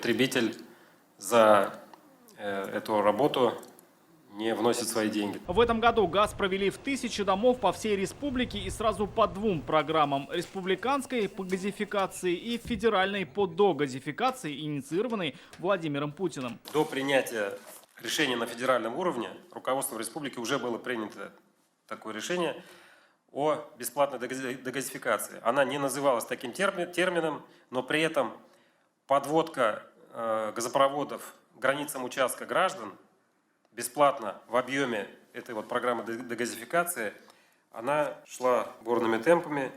потребитель за эту работу не вносит свои деньги. В этом году газ провели в 1000 домов по всей республике и сразу по двум программам: республиканской по газификации и федеральной по догазификации, инициированной Владимиром Путиным. До принятия решения на федеральном уровне руководством республики уже было принято такое решение о бесплатной догазификации. Она не называлась таким термином, но при этом подводка газопроводов к границам участка граждан бесплатно в объеме этой вот программы дегазификации, она шла бурными темпами.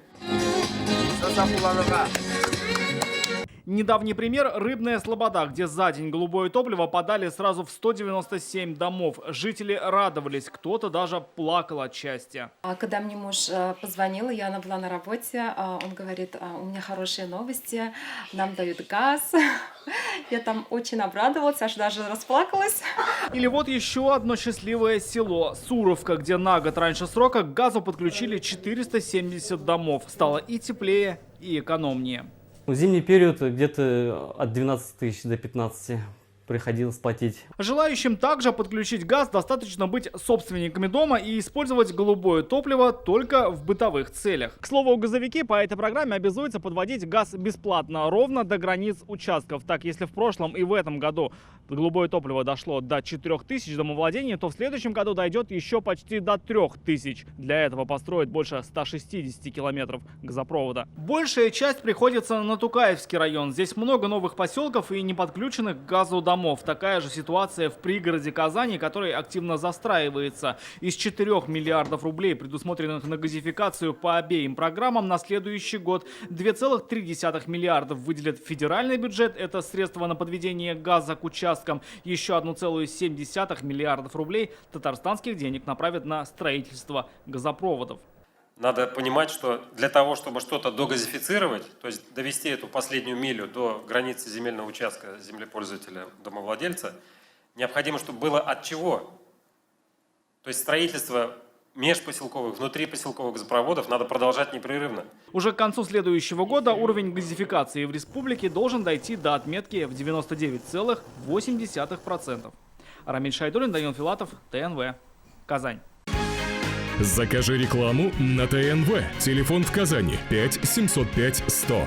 Недавний пример – Рыбная Слобода, где за день голубое топливо подали сразу в 197 домов. Жители радовались, кто-то даже плакал от счастья. Когда мне муж позвонил, Яна была на работе, он говорит: у меня хорошие новости, нам дают газ. Я там очень обрадовалась, аж даже расплакалась. Или вот еще одно счастливое село – Суровка, где на год раньше срока к газу подключили 470 домов. Стало и теплее, и экономнее. В зимний период где-то от 12 тысяч до 15 приходилось платить. Желающим также подключить газ достаточно быть собственниками дома и использовать голубое топливо только в бытовых целях. К слову, газовики по этой программе обязуются подводить газ бесплатно ровно до границ участков. Так, если в прошлом и в этом году голубое топливо дошло до 4000 домовладений, то в следующем году дойдет еще почти до 3000. Для этого построят больше 160 километров газопровода. Большая часть приходится на Тукаевский район. Здесь много новых поселков и не подключенных к газу домов. Такая же ситуация в пригороде Казани, который активно застраивается. Из 4 миллиардов рублей, предусмотренных на газификацию по обеим программам, на следующий год 2,3 миллиардов выделят федеральный бюджет. Это средства на подведение газа к участкам. Еще 1,7 миллиардов рублей татарстанских денег направят на строительство газопроводов. Надо понимать, что для того, чтобы что-то догазифицировать, то есть довести эту последнюю милю до границы земельного участка землепользователя, домовладельца, необходимо, чтобы было от чего. То есть строительство межпоселковых, внутрипоселковых газопроводов надо продолжать непрерывно. Уже к концу следующего года уровень газификации в республике должен дойти до отметки в 99,8%. Рамиль Шайдуллин, Данил Филатов, ТНВ, Казань. Закажи рекламу на ТНВ. Телефон в Казани 5 705 100.